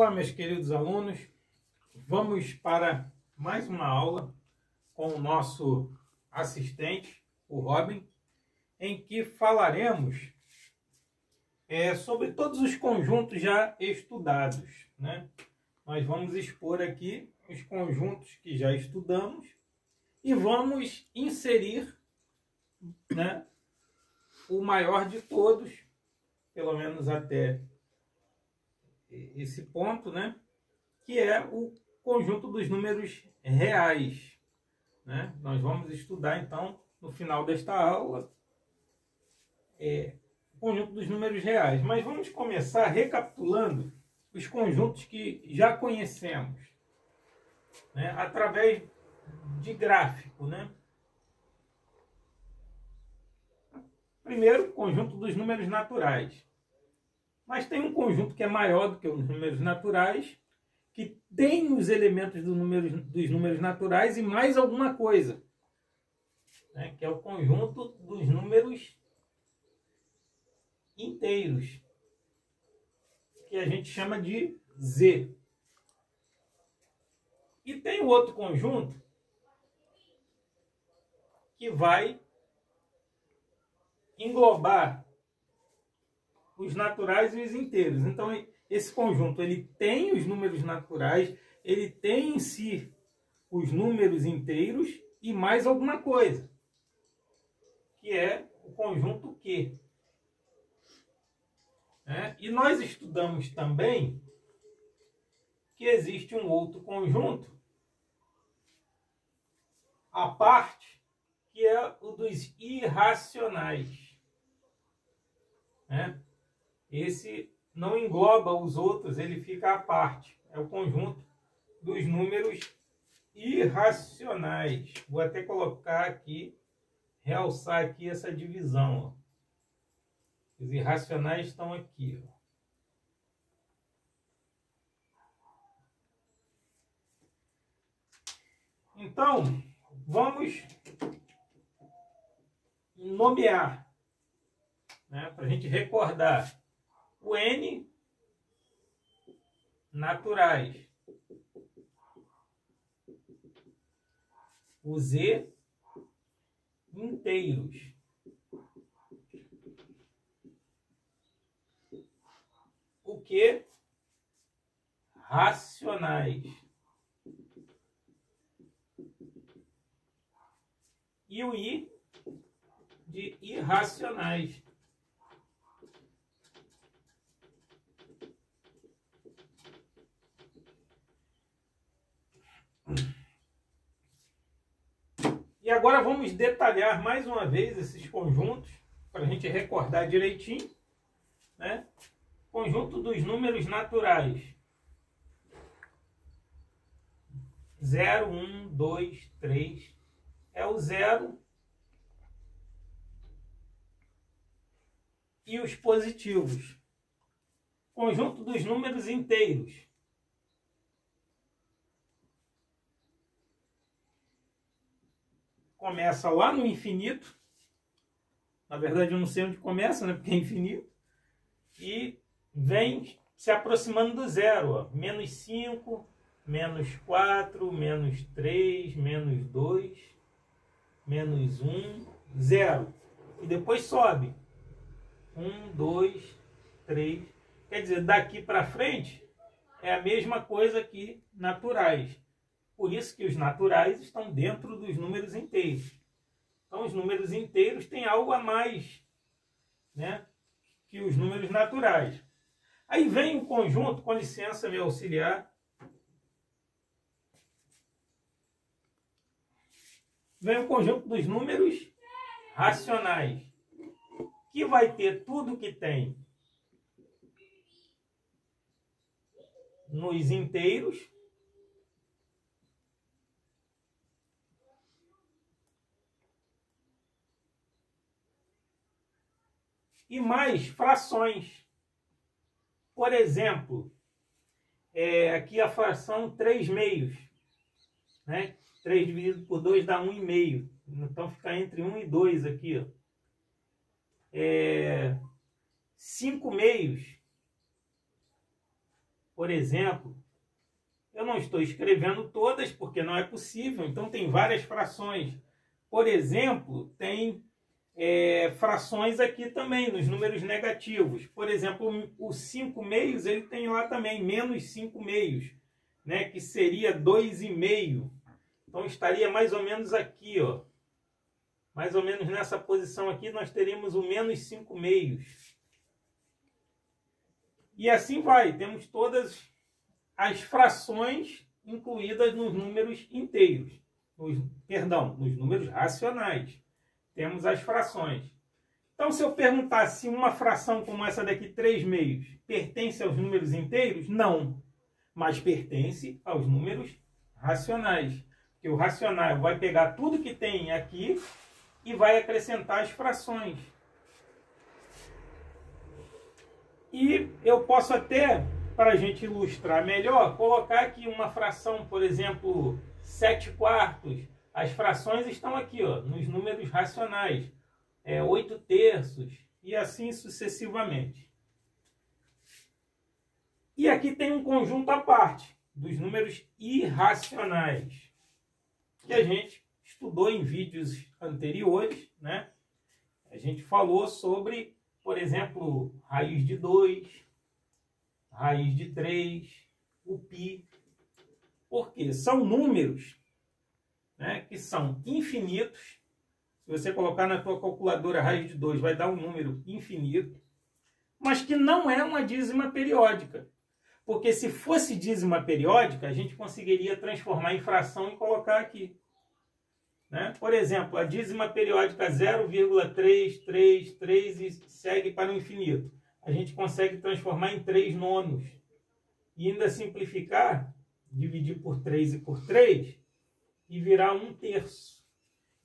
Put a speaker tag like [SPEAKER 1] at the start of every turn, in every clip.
[SPEAKER 1] Olá, meus queridos alunos. Vamos para mais uma aula com o nosso assistente, o Robin, em que falaremos sobre todos os conjuntos já estudados, né? Nós vamos expor aqui os conjuntos que já estudamos e vamos inserir, né, o maior de todos, pelo menos até esse ponto, né, que é o conjunto dos números reais, né? Nós vamos estudar, então, no final desta aula, o conjunto dos números reais. Mas vamos começar recapitulando os conjuntos que já conhecemos, né, através de gráfico, né? Primeiro, conjunto dos números naturais. Mas tem um conjunto que é maior do que os números naturais, que tem os elementos dos números naturais e mais alguma coisa, né, que é o conjunto dos números inteiros, que a gente chama de Z. E tem um outro conjunto que vai englobar os naturais e os inteiros. Então, esse conjunto ele tem os números naturais, ele tem em si os números inteiros e mais alguma coisa, que é o conjunto Q. E nós estudamos também que existe um outro conjunto à parte, que é o dos irracionais, né? Esse não engloba os outros, ele fica à parte. É o conjunto dos números irracionais. Vou até colocar aqui, realçar aqui essa divisão, ó. Os irracionais estão aqui, ó. Então, vamos nomear, né, para a gente recordar. O N, naturais. O Z, inteiros. O Q, racionais. E o I, de irracionais. E agora vamos detalhar mais uma vez esses conjuntos, para a gente recordar direitinho, né? Conjunto dos números naturais. 0, 1, 2, 3. É o 0 e os positivos. Conjunto dos números inteiros. Começa lá no infinito. Na verdade, eu não sei onde começa, né? Porque é infinito. E vem se aproximando do zero. Ó. Menos 5, menos 4, menos 3, menos 2, menos 1, 0. E depois sobe. 1, 2, 3. Quer dizer, daqui para frente é a mesma coisa que naturais. Por isso que os naturais estão dentro dos números inteiros. Então, os números inteiros têm algo a mais, né, que os números naturais. Aí vem o conjunto, com licença, meu auxiliar. Vem o conjunto dos números racionais, que vai ter tudo que tem nos inteiros e mais frações. Por exemplo, aqui a fração 3 meios, né? 3 dividido por 2 dá 1,5. Então fica entre 1 e 2 aqui, ó. 5 meios por exemplo, eu não estou escrevendo todas porque não é possível, então tem várias frações. Por exemplo, tem frações aqui também, nos números negativos. Por exemplo, o 5 meios, ele tem lá também, menos 5 meios, né, que seria 2,5. Então estaria mais ou menos aqui, ó. Mais ou menos nessa posição aqui, nós teríamos o menos 5 meios. E assim vai, temos todas as frações incluídas nos números inteiros. Nos números racionais. Temos as frações. Então, se eu perguntar se uma fração como essa daqui, 3 meios, pertence aos números inteiros, não. Mas pertence aos números racionais. Porque o racional vai pegar tudo que tem aqui e vai acrescentar as frações. E eu posso até, para a gente ilustrar melhor, colocar aqui uma fração, por exemplo, 7/4. As frações estão aqui, ó, nos números racionais. 8/3 e assim sucessivamente. E aqui tem um conjunto à parte, dos números irracionais, que a gente estudou em vídeos anteriores, né? A gente falou sobre, por exemplo, raiz de 2, raiz de 3, o π. Porque são números, né, que são infinitos. Se você colocar na tua calculadora raiz de 2, vai dar um número infinito, mas que não é uma dízima periódica. Porque se fosse dízima periódica, a gente conseguiria transformar em fração e colocar aqui, né? Por exemplo, a dízima periódica 0,333 e segue para o infinito. A gente consegue transformar em 3 nonos. E ainda simplificar, dividir por 3 e por 3, e virar 1/3.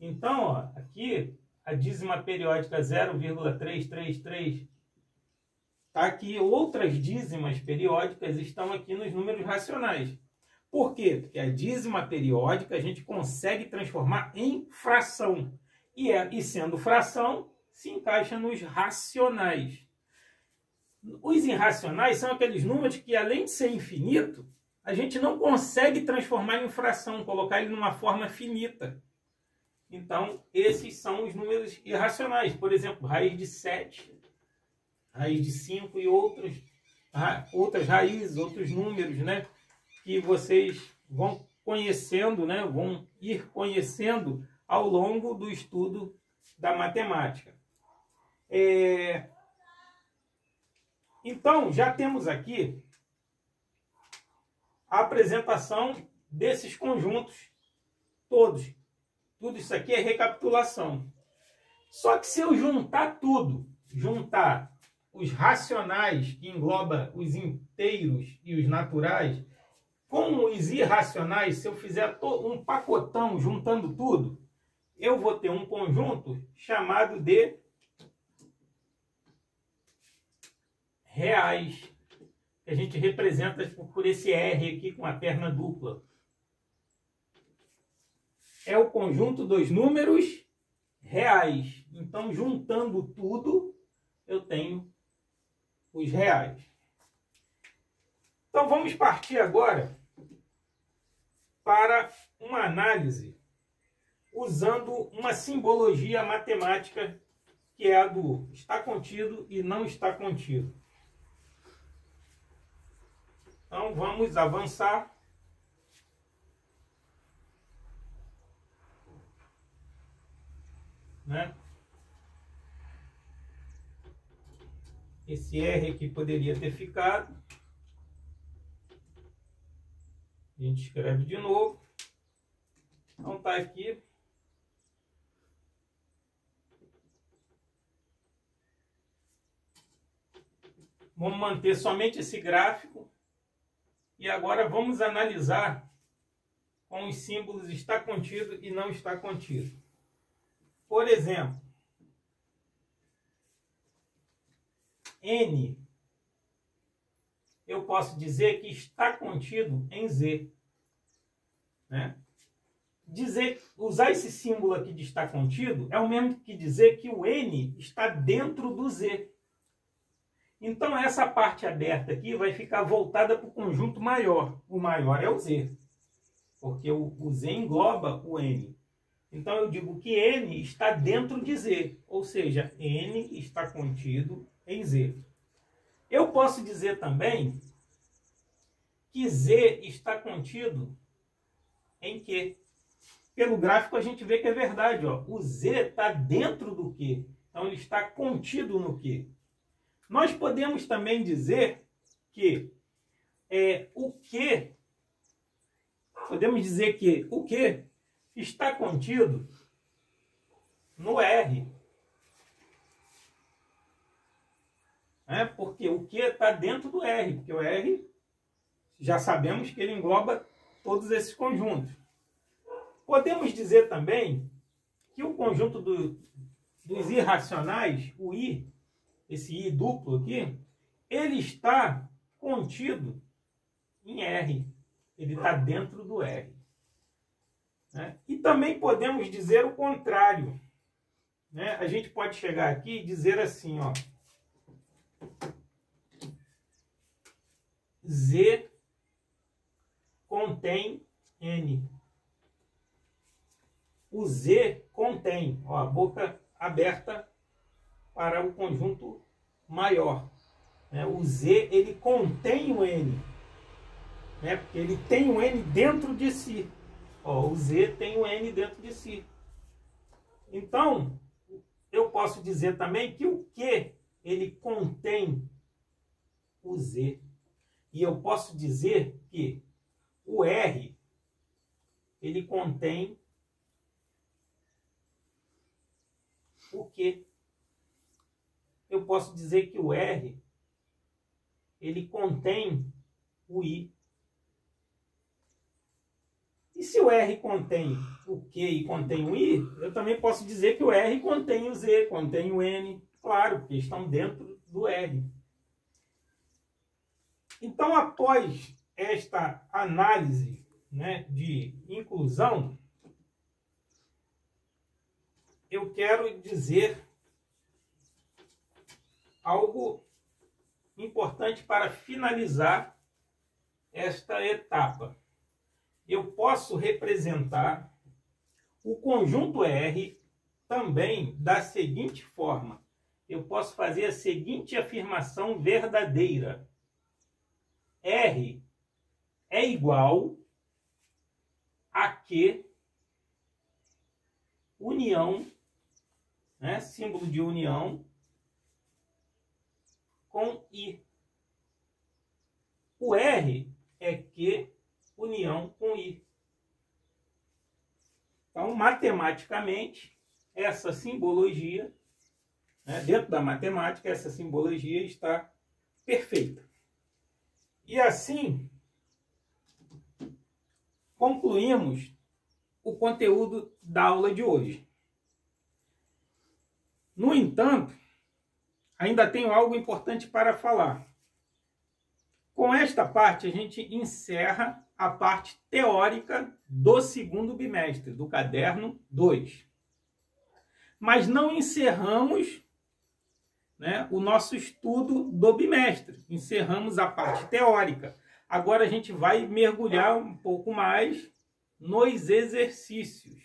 [SPEAKER 1] Então, ó, aqui, a dízima periódica 0,333 está aqui. Outras dízimas periódicas estão aqui nos números racionais. Por quê? Porque a dízima periódica a gente consegue transformar em fração. E sendo fração, se encaixa nos racionais. Os irracionais são aqueles números que, além de ser infinito, a gente não consegue transformar em fração, colocar ele numa forma finita. Então, esses são os números irracionais. Por exemplo, raiz de 7, raiz de 5 e outras raízes, outros números, né, que vocês vão conhecendo, né, vão ir conhecendo ao longo do estudo da matemática. Então, já temos aqui a apresentação desses conjuntos todos. Tudo isso aqui é recapitulação. Só que se eu juntar tudo, juntar os racionais, que engloba os inteiros e os naturais, com os irracionais, se eu fizer um pacotão juntando tudo, eu vou ter um conjunto chamado de reais. Que a gente representa por esse R aqui com a perna dupla. É o conjunto dos números reais. Então, juntando tudo, eu tenho os reais. Então, vamos partir agora para uma análise usando uma simbologia matemática que é a do está contido e não está contido. Então, vamos avançar. Né? Esse R aqui poderia ter ficado. A gente escreve de novo. Então está aqui. Vamos manter somente esse gráfico. E agora vamos analisar com os símbolos está contido e não está contido. Por exemplo, N, eu posso dizer que está contido em Z. Né? Usar esse símbolo aqui de está contido é o mesmo que dizer que o N está dentro do Z. Então essa parte aberta aqui vai ficar voltada para o conjunto maior. O maior é o Z, porque o Z engloba o N. Então eu digo que N está dentro de Z, ou seja, N está contido em Z. Eu posso dizer também que Z está contido em Q. Pelo gráfico a gente vê que é verdade, ó. O Z está dentro do Q, então ele está contido no Q. Nós podemos também dizer que o Q, podemos dizer que o Q está contido no R. Porque o Q está dentro do R, porque o R, já sabemos que ele engloba todos esses conjuntos. Podemos dizer também que o conjunto dos irracionais, o I, esse I duplo aqui, ele está contido em R. Ele está dentro do R. E também podemos dizer o contrário. A gente pode chegar aqui e dizer assim, ó, Z contém N. O Z contém, ó, a boca aberta para o conjunto maior. O Z, ele contém o N. Porque ele tem o N dentro de si. Ó, o Z tem o N dentro de si. Então, eu posso dizer também que o Q, ele contém o Z. E eu posso dizer que o R, ele contém o Q. Eu posso dizer que o R, ele contém o I. E se o R contém o Q e contém o I, eu também posso dizer que o R contém o Z, contém o N. Claro, porque estão dentro do R. Então, após esta análise, de inclusão, eu quero dizer algo importante para finalizar esta etapa. Eu posso representar o conjunto R também da seguinte forma. Eu posso fazer a seguinte afirmação verdadeira. R é igual a Q união, símbolo de união, com I. O R é Q união com I. Então, matematicamente, essa simbologia, dentro da matemática, essa simbologia está perfeita. E assim, concluímos o conteúdo da aula de hoje. No entanto, ainda tenho algo importante para falar. Com esta parte, a gente encerra a parte teórica do segundo bimestre, do caderno 2. Mas não encerramos o nosso estudo do bimestre. Encerramos a parte teórica. Agora a gente vai mergulhar um pouco mais nos exercícios,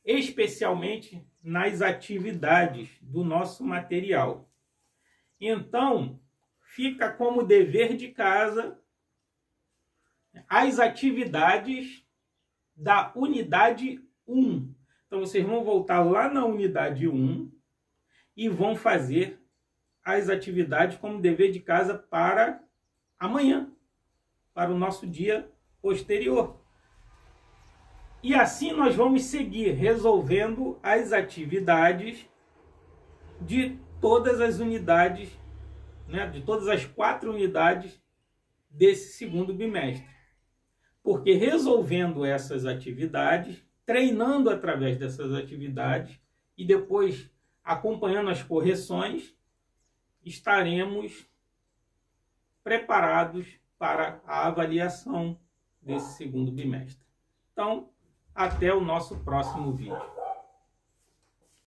[SPEAKER 1] especialmente nas atividades do nosso material. Então, fica como dever de casa as atividades da unidade 1. Então, vocês vão voltar lá na unidade 1 e vão fazer as atividades como dever de casa para amanhã, para o nosso dia posterior. E assim nós vamos seguir resolvendo as atividades de todas as unidades, de todas as 4 unidades desse segundo bimestre. Porque resolvendo essas atividades, treinando através dessas atividades e depois acompanhando as correções, estaremos preparados para a avaliação desse segundo bimestre. Então, até o nosso próximo vídeo.